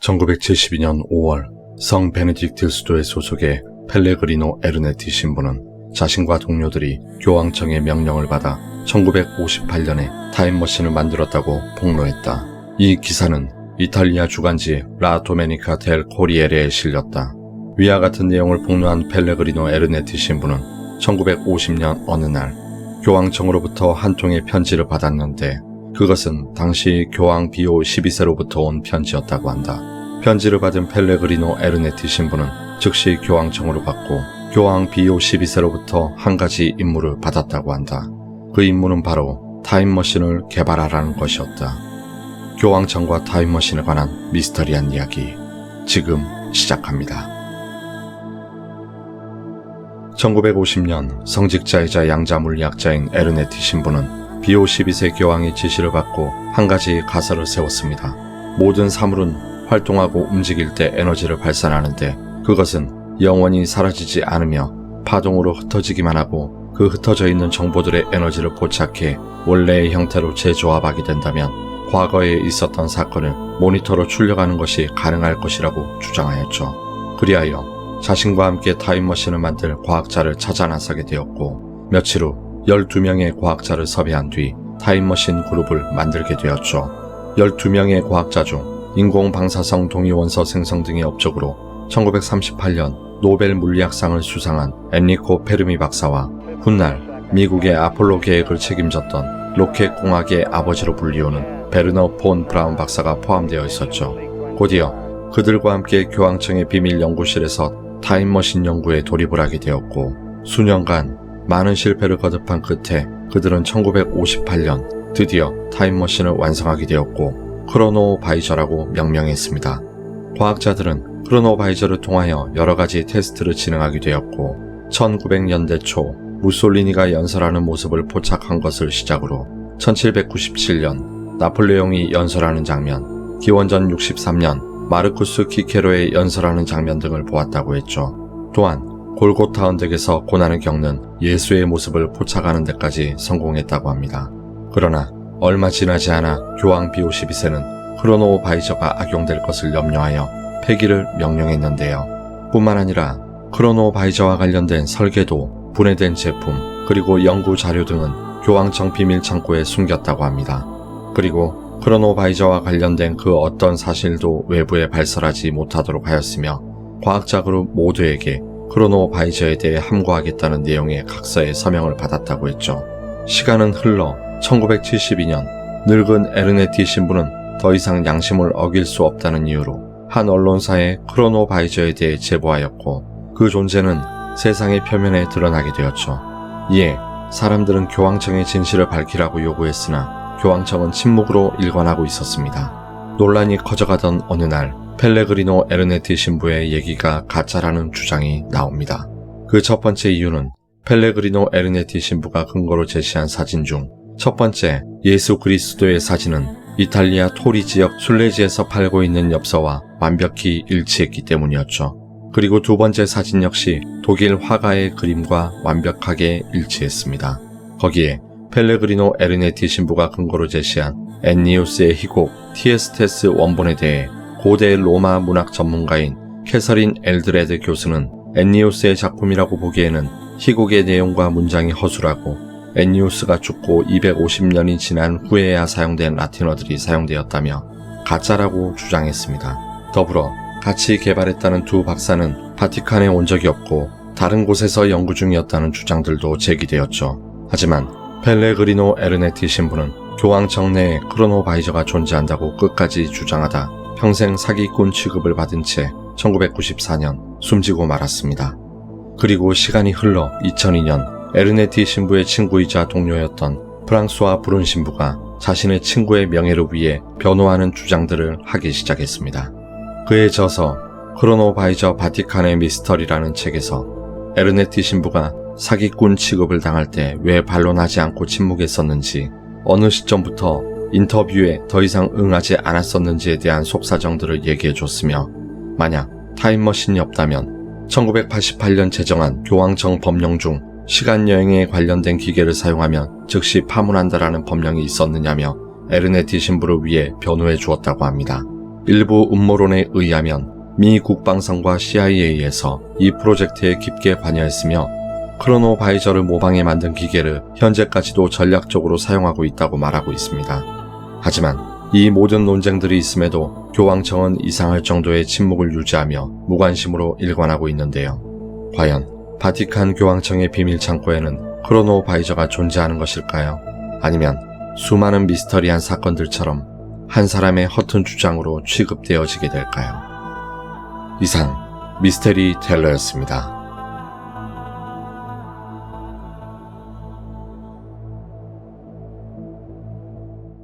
1972년 5월 성 베네딕트 수도의 소속의 펠레그리노 에르네티 신부는 자신과 동료들이 교황청의 명령을 받아 1958년에 타임머신을 만들었다고 폭로했다. 이 기사는 이탈리아 주간지 라 도메니카 델 코리에레에 실렸다. 위와 같은 내용을 폭로한 펠레그리노 에르네티 신부는 1950년 어느 날 교황청으로부터 한 통의 편지를 받았는데 그것은 당시 교황 비오 12세로부터 온 편지였다고 한다. 편지를 받은 펠레그리노 에르네티 신부는 즉시 교황청으로 갔고 교황 비오 12세로부터 한 가지 임무를 받았다고 한다. 그 임무는 바로 타임머신을 개발하라는 것이었다. 교황청과 타임머신에 관한 미스터리한 이야기 지금 시작합니다. 1950년 성직자이자 양자 물리학자인 에르네티 신부는 비오 12세 교황의 지시를 받고 한 가지 가설을 세웠습니다. 모든 사물은 활동하고 움직일 때 에너지를 발산하는데 그것은 영원히 사라지지 않으며 파동으로 흩어지기만 하고 그 흩어져 있는 정보들의 에너지를 포착해 원래의 형태로 재조합하게 된다면 과거에 있었던 사건을 모니터로 출력하는 것이 가능할 것이라고 주장하였죠. 그리하여 자신과 함께 타임머신을 만들 과학자를 찾아 나서게 되었고 며칠 후 12명의 과학자를 섭외한 뒤 타임머신 그룹을 만들게 되었죠. 12명의 과학자 중 인공방사성 동위원소 생성 등의 업적으로 1938년 노벨 물리학상을 수상한 엔리코 페르미 박사와 훗날 미국의 아폴로 계획을 책임졌던 로켓 공학의 아버지로 불리우는 베르너 폰 브라운 박사가 포함되어 있었죠. 곧이어 그들과 함께 교황청의 비밀 연구실에서 타임머신 연구에 돌입을 하게 되었고 수년간 많은 실패를 거듭한 끝에 그들은 1958년 드디어 타임머신을 완성하게 되었고 크로노바이저라고 명명했습니다. 과학자들은 크로노바이저를 통하여 여러가지 테스트를 진행하게 되었고 1900년대 초 무솔리니가 연설하는 모습을 포착한 것을 시작으로 1797년 나폴레옹이 연설하는 장면, 기원전 63년 마르쿠스 키케로의 연설하는 장면 등을 보았다고 했죠. 또한 골고타 언덕에서 고난을 겪는 예수의 모습을 포착하는 데까지 성공했다고 합니다. 그러나 얼마 지나지 않아 교황 비오 12세는 크로노바이저가 악용될 것을 염려하여 폐기를 명령했는데요. 뿐만 아니라 크로노바이저와 관련된 설계도, 분해된 제품, 그리고 연구 자료 등은 교황청 비밀 창고에 숨겼다고 합니다. 그리고 크로노바이저와 관련된 그 어떤 사실도 외부에 발설하지 못하도록 하였으며 과학자 그룹 모두에게 크로노바이저에 대해 함구하겠다는 내용의 각서에 서명을 받았다고 했죠. 시간은 흘러 1972년 늙은 에르네티 신부는 더 이상 양심을 어길 수 없다는 이유로 한 언론사에 크로노바이저에 대해 제보하였고 그 존재는 세상의 표면에 드러나게 되었죠. 이에 사람들은 교황청의 진실을 밝히라고 요구했으나 교황청은 침묵으로 일관하고 있었습니다. 논란이 커져가던 어느 날 펠레그리노 에르네티 신부의 얘기가 가짜라는 주장이 나옵니다. 그 첫 번째 이유는 펠레그리노 에르네티 신부가 근거로 제시한 사진 중 첫 번째 예수 그리스도의 사진은 이탈리아 토리 지역 술레지에서 팔고 있는 엽서와 완벽히 일치했기 때문이었죠. 그리고 두 번째 사진 역시 독일 화가의 그림과 완벽하게 일치했습니다. 거기에 펠레그리노 에르네티 신부가 근거로 제시한 엔니우스의 희곡 티에스테스 원본에 대해 고대 로마 문학 전문가인 캐서린 엘드레드 교수는 엔니우스의 작품이라고 보기에는 희곡의 내용과 문장이 허술하고 엔니우스가 죽고 250년이 지난 후에야 사용된 라틴어들이 사용되었다며 가짜라고 주장했습니다. 더불어 같이 개발했다는 두 박사는 바티칸에 온 적이 없고 다른 곳에서 연구 중이었다는 주장들도 제기되었죠. 하지만 펠레그리노 에르네티 신부는 교황청 내에 크로노바이저가 존재한다고 끝까지 주장하다 평생 사기꾼 취급을 받은 채 1994년 숨지고 말았습니다. 그리고 시간이 흘러 2002년 에르네티 신부의 친구이자 동료였던 프랑수와 브룬 신부가 자신의 친구의 명예를 위해 변호하는 주장들을 하기 시작했습니다. 그에 져서 크로노바이저 바티칸의 미스터리라는 책에서 에르네티 신부가 사기꾼 취급을 당할 때 왜 반론하지 않고 침묵했었는지, 어느 시점부터 인터뷰에 더 이상 응하지 않았었는지에 대한 속사정들을 얘기해줬으며 만약 타임머신이 없다면 1988년 제정한 교황청 법령 중 시간여행에 관련된 기계를 사용하면 즉시 파문한다라는 법령이 있었느냐며 에르네티 신부를 위해 변호해 주었다고 합니다. 일부 음모론에 의하면 미 국방성과 CIA에서 이 프로젝트에 깊게 관여했으며 크로노바이저를 모방해 만든 기계를 현재까지도 전략적으로 사용하고 있다고 말하고 있습니다. 하지만 이 모든 논쟁들이 있음에도 교황청은 이상할 정도의 침묵을 유지하며 무관심으로 일관하고 있는데요. 과연 바티칸 교황청의 비밀 창고에는 크로노바이저가 존재하는 것일까요? 아니면 수많은 미스터리한 사건들처럼 한 사람의 허튼 주장으로 취급되어지게 될까요? 이상 미스테리 텔러였습니다.